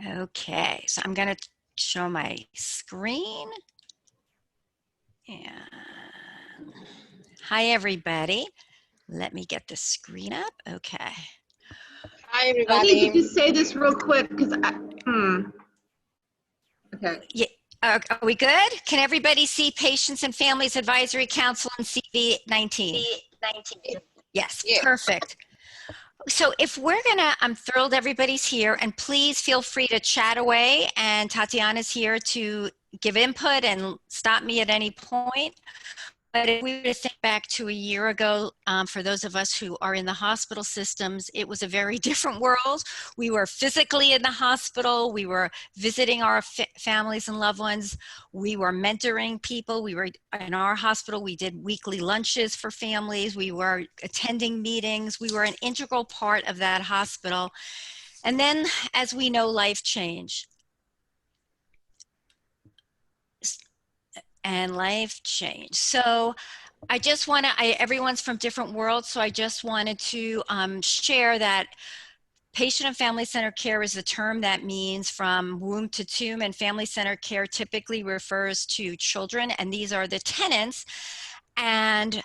Okay, so I'm going to show my screen. And hi, everybody. Let me get the screen up. Okay. Hi, I need to everybody. just say this real quick because okay. Yeah, are we good? Can everybody see Patients and Families Advisory Council and CV19? Yes, Yeah. perfect. So if we're gonna, I'm thrilled everybody's here, and please feel free to chat away, and Tatiana's here to give input and stop me at any point. But if we were to think back to a year ago, for those of us who are in the hospital systems, it was a very different world. We were physically in the hospital. We were visiting our families and loved ones. We were mentoring people. We were in our hospital. We did weekly lunches for families. We were attending meetings. We were an integral part of that hospital. And then, as we know, life changed. So I just want to, everyone's from different worlds, so I just wanted to share that patient and family centered care is a term that means from womb to tomb, and family centered care typically refers to children, and these are the tenants. And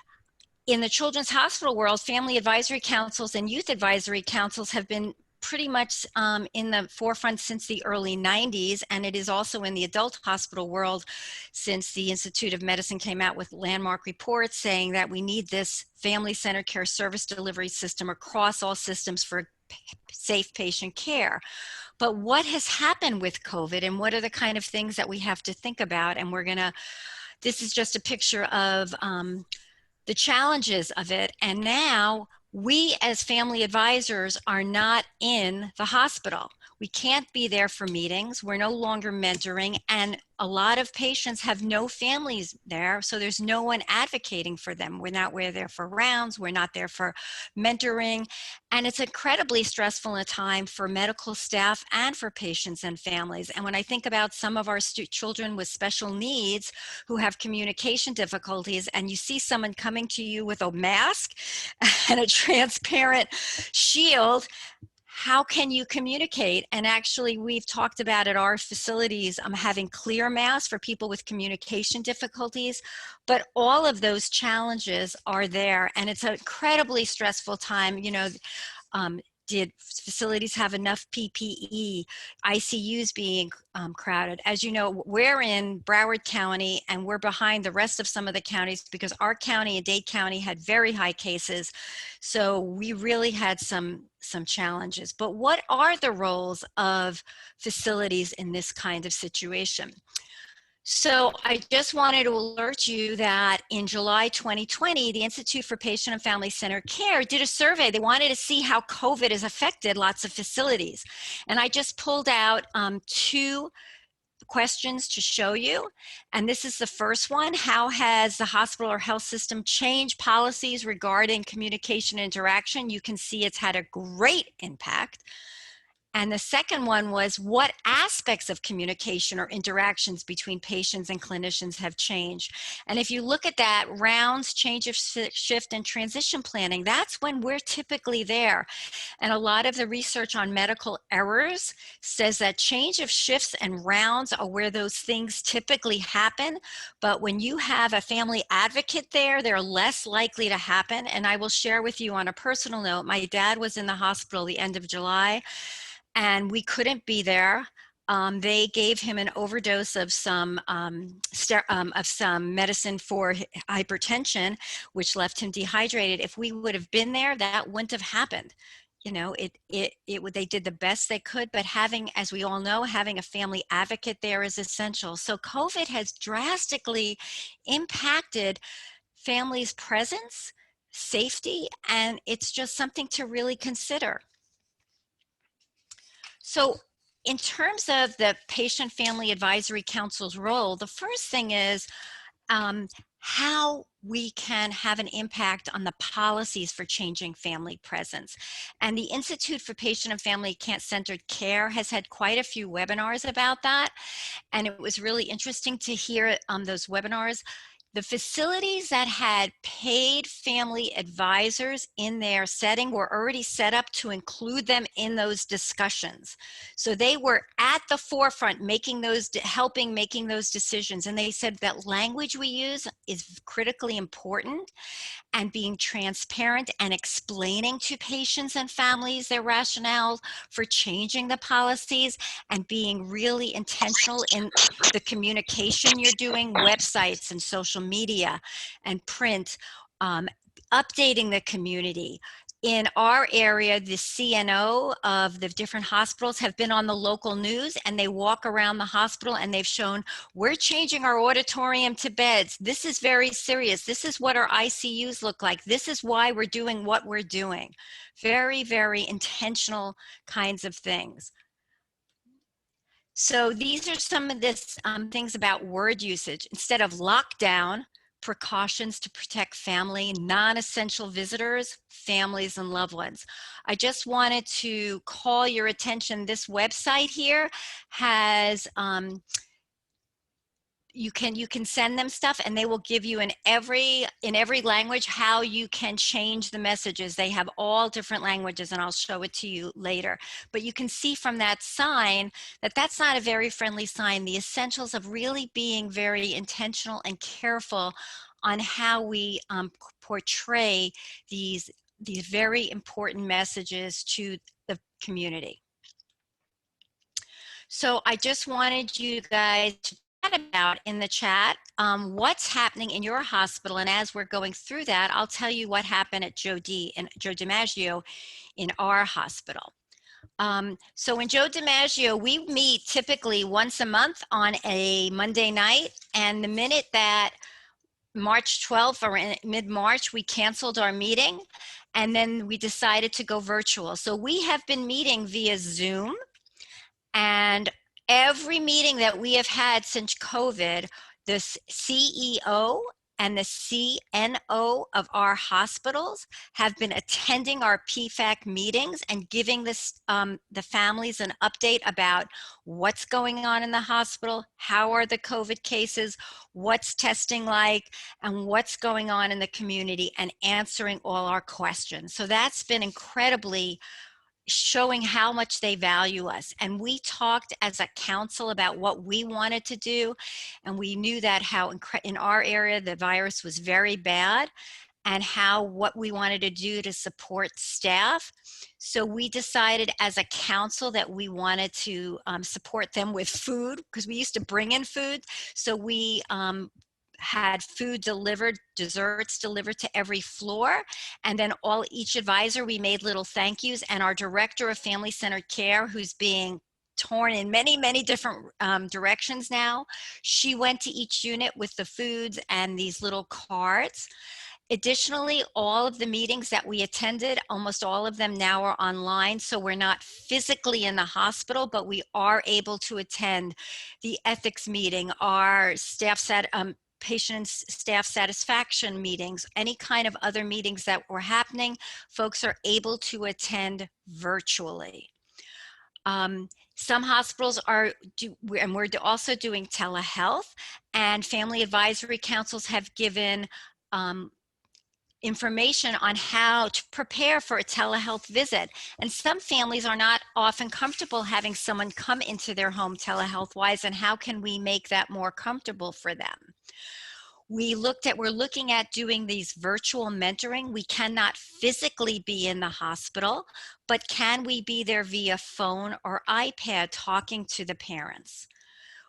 in the children's hospital world, family advisory councils and youth advisory councils have been pretty much in the forefront since the early 90s, and it is also in the adult hospital world since the Institute of Medicine came out with landmark reports saying that we need this family-centered care service delivery system across all systems for safe patient care. But what has happened with COVID, and what are the kind of things that we have to think about? And this is just a picture of the challenges of it. And now we as family advisors are not in the hospital. We can't be there for meetings. We're no longer mentoring, and a lot of patients have no families there, so there's no one advocating for them. We're there for rounds, we're not there for mentoring, and it's incredibly stressful in a time for medical staff and for patients and families. And when I think about some of our children with special needs who have communication difficulties, and you see someone coming to you with a mask and a transparent shield, how can you communicate? And actually, we've talked about at our facilities having clear masks for people with communication difficulties, but all of those challenges are there, and it's an incredibly stressful time. You know, did facilities have enough PPE? ICUs being crowded. As you know, we're in Broward County, and we're behind the rest of some of the counties because our county and Dade County had very high cases. So we really had some challenges. But what are the roles of facilities in this kind of situation? So I just wanted to alert you that in July 2020, the Institute for Patient and Family Centered Care did a survey. They wanted to see how COVID has affected lots of facilities. And I just pulled out two questions to show you. And this is the first one. How has the hospital or health system changed policies regarding communication and interaction? You can see it's had a great impact. And the second one was, what aspects of communication or interactions between patients and clinicians have changed? And if you look at that, rounds, change of shift, and transition planning, that's when we're typically there. And a lot of the research on medical errors says that change of shifts and rounds are where those things typically happen. But when you have a family advocate there, they're less likely to happen. And I will share with you on a personal note, my dad was in the hospital the end of July, and we couldn't be there. They gave him an overdose of some medicine for hypertension, which left him dehydrated. If we would have been there, that wouldn't have happened. You know, they did the best they could, but having, as we all know, having a family advocate there is essential. So COVID has drastically impacted families' presence, safety, and it's just something to really consider. So in terms of the Patient Family Advisory Council's role, the first thing is how we can have an impact on the policies for changing family presence. And the Institute for Patient and Family Centered Care has had quite a few webinars about that. And it was really interesting to hear those webinars. The facilities that had paid family advisors in their setting were already set up to include them in those discussions. So they were at the forefront helping making those decisions. And they said that language we use is critically important, and being transparent and explaining to patients and families their rationale for changing the policies, and being really intentional in the communication you're doing, websites and social media and print, um, updating the community. In our area, the CNO of the different hospitals have been on the local news, and they walk around the hospital and they've shown, we're changing our auditorium to beds. This is very serious. This is what our ICUs look like. This is why we're doing what we're doing. Very, very intentional kinds of things. So these are some of this things about word usage. Instead of lockdown, precautions to protect family, non-essential visitors, families, and loved ones. I just wanted to call your attention. This website here has you can send them stuff, and they will give you in every language how you can change the messages. They have all different languages, and I'll show it to you later. But you can see from that sign that that's not a very friendly sign. The essentials of really being very intentional and careful on how we portray these very important messages to the community. So I just wanted you guys to chat about in the chat what's happening in your hospital. And as we're going through that, I'll tell you what happened at Joe DiMaggio in our hospital. So in Joe DiMaggio, we meet typically once a month on a Monday night. And the minute that March 12th or in mid-March, we canceled our meeting, and then we decided to go virtual. So we have been meeting via Zoom. And every meeting that we have had since COVID, the CEO and the CNO of our hospitals have been attending our PFAC meetings and giving the families an update about what's going on in the hospital, how are the COVID cases, what's testing like, and what's going on in the community, and answering all our questions. So that's been incredibly showing how much they value us. And we talked as a council about what we wanted to do, and we knew that how in our area the virus was very bad, and what we wanted to do to support staff. So we decided as a council that we wanted to support them with food, because we used to bring in food. So we had food delivered, desserts delivered to every floor. And then each advisor, we made little thank yous. And our director of family-centered care, who's being torn in many, many different directions now, she went to each unit with the foods and these little cards. Additionally, all of the meetings that we attended, almost all of them now are online. So we're not physically in the hospital, but we are able to attend the ethics meeting, our patient and staff satisfaction meetings, any kind of other meetings that were happening, folks are able to attend virtually. Some hospitals and we're also doing telehealth, and family advisory councils have given information on how to prepare for a telehealth visit. And some families are not often comfortable having someone come into their home telehealth wise, and how can we make that more comfortable for them? We're looking at doing these virtual mentoring. We cannot physically be in the hospital, but can we be there via phone or iPad talking to the parents?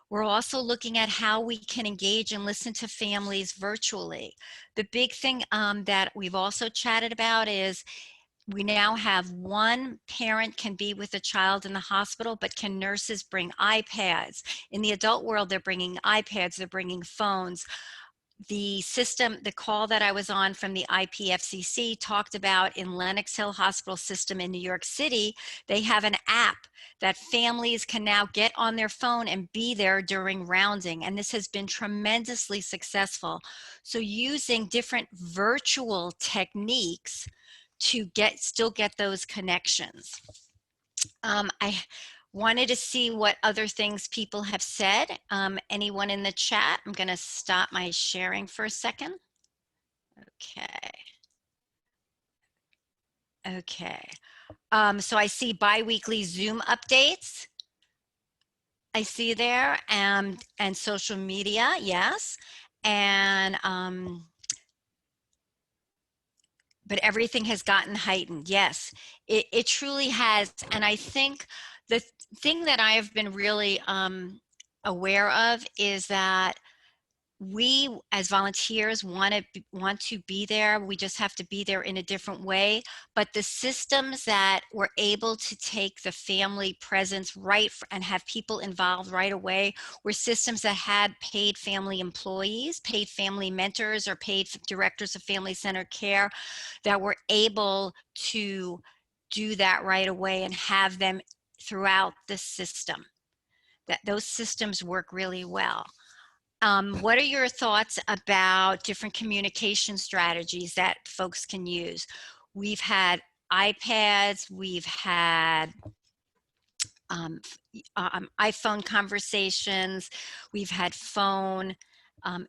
We're also looking at how we can engage and listen to families virtually. The big thing that we've also chatted about is we now have one parent can be with a child in the hospital, but can nurses bring iPads? In the adult world, they're bringing iPads, they're bringing phones. The call that I was on from the IPFCC talked about in Lenox Hill Hospital System in New York City, they have an app that families can now get on their phone and be there during rounding. And this has been tremendously successful. So using different virtual techniques to still get those connections. Wanted to see what other things people have said. Anyone in the chat? I'm going to stop my sharing for a second. Okay. Okay. So I see bi-weekly Zoom updates. I see there, and social media, yes. And but everything has gotten heightened. Yes, it truly has. And I think the thing that I have been really aware of is that we as volunteers want to be there. We just have to be there in a different way. But the systems that were able to take the family presence right and have people involved right away were systems that had paid family employees, paid family mentors, or paid directors of family centered care that were able to do that right away and have them throughout the system. That those systems work really well. What are your thoughts about different communication strategies that folks can use? We've had iPads, we've had iPhone conversations, we've had phone.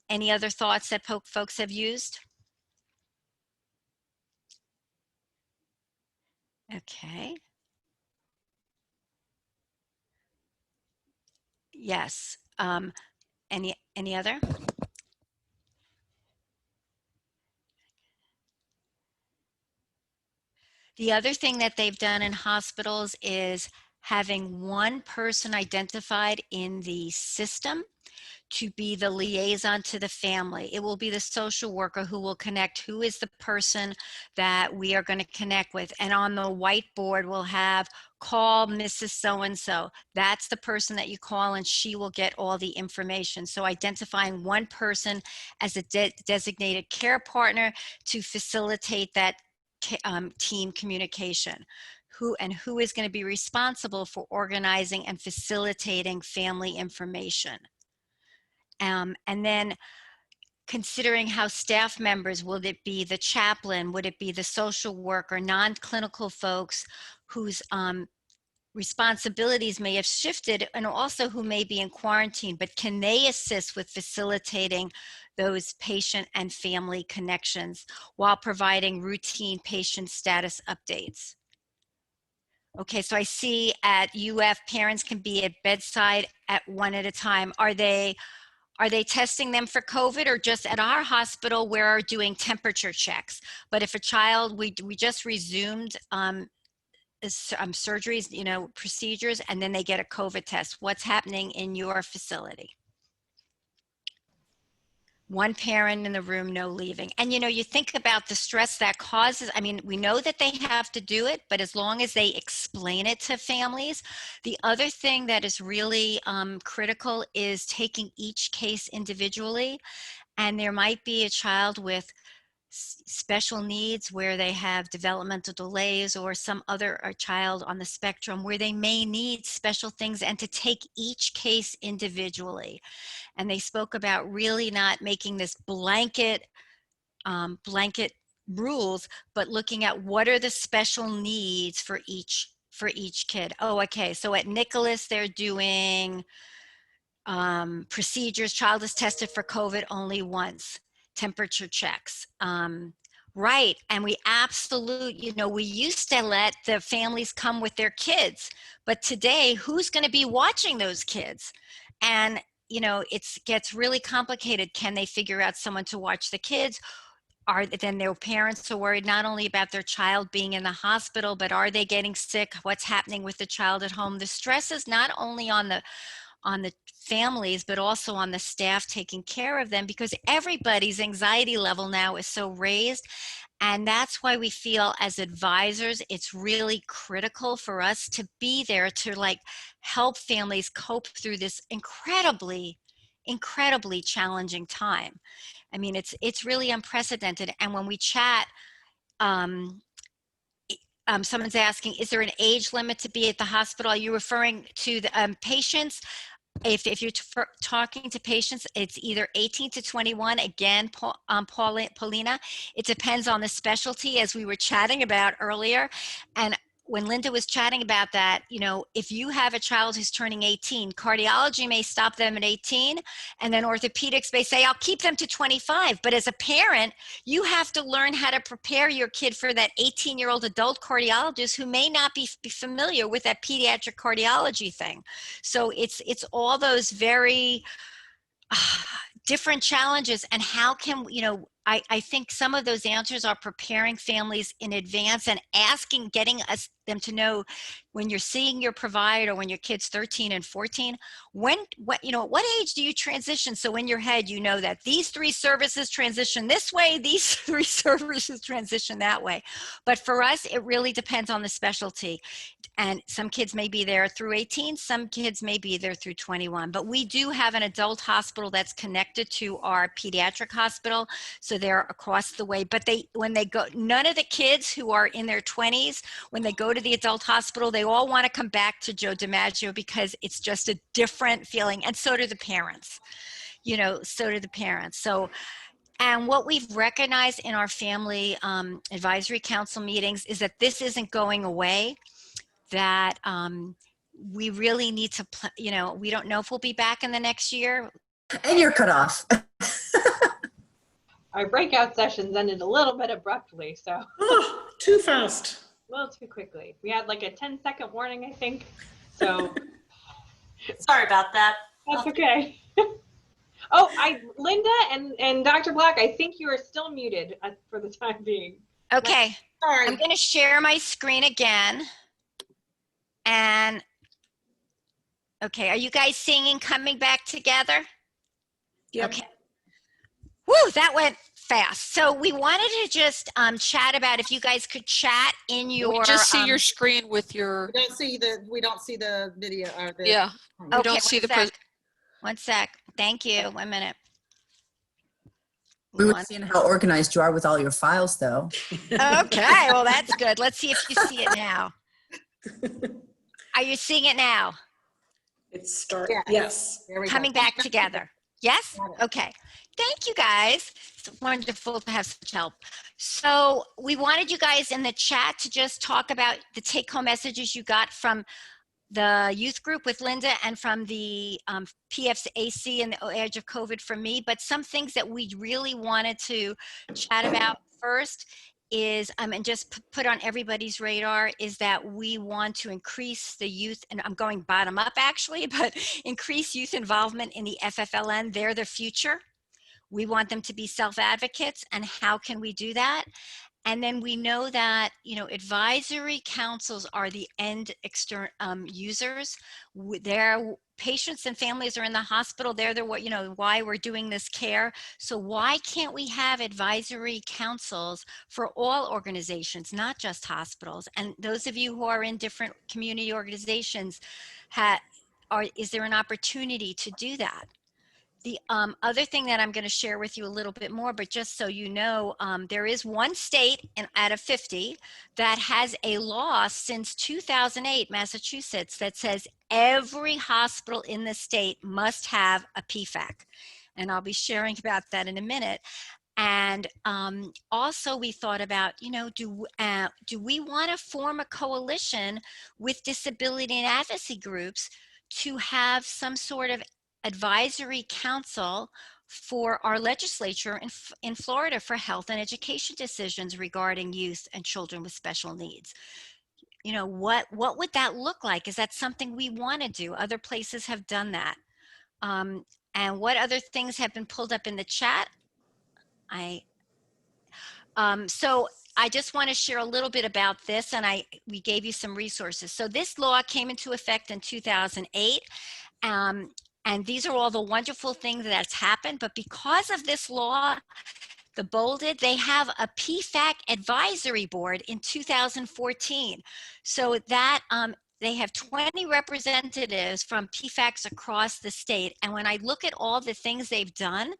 Any other thoughts that folks have used? Okay. Yes. Any other? The other thing that they've done in hospitals is having one person identified in the system to be the liaison to the family. It will be the social worker who will connect who is the person that we are going to connect with. And on the whiteboard, we'll have call Mrs. So-and-so. That's the person that you call and she will get all the information. So identifying one person as a designated care partner to facilitate that team communication. Who is going to be responsible for organizing and facilitating family information. And then considering how staff members, will it be the chaplain, would it be the social worker, non-clinical folks whose responsibilities may have shifted, and also who may be in quarantine, but can they assist with facilitating those patient and family connections while providing routine patient status updates? Okay, so I see at UF, parents can be at bedside at one at a time. Are they testing them for COVID, or just at our hospital we're doing temperature checks? But if a child, we just resumed surgeries, procedures, and then they get a COVID test. What's happening in your facility? One parent in the room, no leaving. And you think about the stress that causes. I mean, we know that they have to do it, but as long as they explain it to families. The other thing that is really critical is taking each case individually. And there might be a child with special needs where they have developmental delays, or some other child on the spectrum where they may need special things, and to take each case individually. And they spoke about really not making this blanket rules, but looking at what are the special needs for each kid. Oh, okay. So at Nicholas, they're doing procedures. Child is tested for COVID only once. Temperature checks. Right. And we we used to let the families come with their kids, but today, who's going to be watching those kids? And it gets really complicated. Can they figure out someone to watch the kids? Then their parents are worried not only about their child being in the hospital, but are they getting sick? What's happening with the child at home? The stress is not only on the families, but also on the staff taking care of them, because everybody's anxiety level now is so raised. And that's why we feel as advisors, it's really critical for us to be there to help families cope through this incredibly challenging time. I mean, it's really unprecedented. And when we chat, someone's asking, is there an age limit to be at the hospital? Are you referring to the patients? If you're talking to patients, it's either 18 to 21. Again, Paulina, it depends on the specialty, as we were chatting about earlier. And when Linda was chatting about that, you know, if you have a child who's turning 18, cardiology may stop them at 18, and then orthopedics may say, I'll keep them to 25. But as a parent, you have to learn how to prepare your kid for that 18-year-old adult cardiologist who may not be familiar with that pediatric cardiology thing. So it's all those very different challenges, and how can, you know, I think some of those answers are preparing families in advance and asking, getting them to know when you're seeing your provider, when your kid's 13 and 14, what, you know, at what age do you transition? So in your head, you know that these 3 services transition this way, these 3 services transition that way. But for us, it really depends on the specialty. And some kids may be there through 18, some kids may be there through 21. But we do have an adult hospital that's connected to our pediatric hospital, so they're across the way. But when they go, none of the kids who are in their 20s, when they go to the adult hospital, they all want to come back to Joe DiMaggio because it's just a different feeling. And so do the parents, you know, so do the parents. So, and what we've recognized in our family advisory council meetings is that this isn't going away, that we really need to, you know, we don't know if we'll be back in the next year. And you're cut off. Our breakout sessions ended a little bit abruptly, so. Oh, too fast. A little too quickly. We had like a 10-second warning, I think. So. Sorry about that. That's okay. Oh, Linda and Dr. Block, I think you are still muted for the time being. Okay. Sorry. I'm going to share my screen again. And okay, are you guys singing Coming Back Together? Yep. Okay. Woo, that went fast. So we wanted to just chat about, if you guys could chat in your. We just see your screen with your. We don't see the video or the. Yeah. We Okay, don't see the. One sec. Thank you. 1 minute. We were seeing how organized you are with all your files, though. Okay, well, that's good. Let's see if you see it now. Are you seeing it now? It's start. Yeah. Yes. There we Coming go. back together. Yes? Okay. Thank you, guys. It's wonderful to have such help. So we wanted you guys in the chat to just talk about the take-home messages you got from the youth group with Linda and from the PFAC and the edge of COVID from me. But some things that we really wanted to chat about first is, and just put on everybody's radar, is that we want to increase the youth, and I'm going bottom up actually, but increase youth involvement in the FFLN. They're the future. We want them to be self-advocates, and how can we do that? And then we know that, you know, advisory councils are the end external users. Their patients and families are in the hospital. They're the, you know, why we're doing this care. So why can't we have advisory councils for all organizations, not just hospitals? And those of you who are in different community organizations, is there an opportunity to do that? The other thing that I'm going to share with you a little bit more, but just so you know, there is one state out of 50 that has a law since 2008, Massachusetts, that says every hospital in the state must have a PFAC. And I'll be sharing about that in a minute. And also we thought about, you know, do we want to form a coalition with disability and advocacy groups to have some sort of advisory council for our legislature in Florida for health and education decisions regarding youth and children with special needs? You know, what would that look like? Is that something we want to do? Other places have done that. And what other things have been pulled up in the chat? So I just want to share a little bit about this, and we gave you some resources. So this law came into effect in 2008. And these are all the wonderful things that's happened. But because of this law, the bolded, they have a PFAC advisory board in 2014. So that they have 20 representatives from PFACs across the state. And when I look at all the things they've done,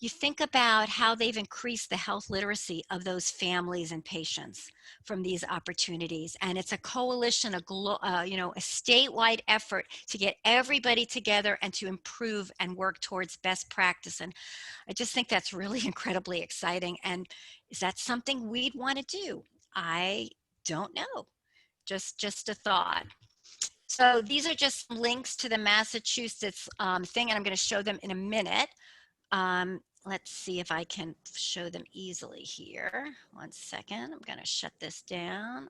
you think about how they've increased the health literacy of those families and patients from these opportunities. And it's a coalition, a statewide effort to get everybody together and to improve and work towards best practice. And I just think that's really incredibly exciting. And is that something we'd want to do? I don't know. just a thought. So these are just links to the Massachusetts thing, and I'm going to show them in a minute. Let's see if I can show them easily here. 1 second. I'm going to shut this down.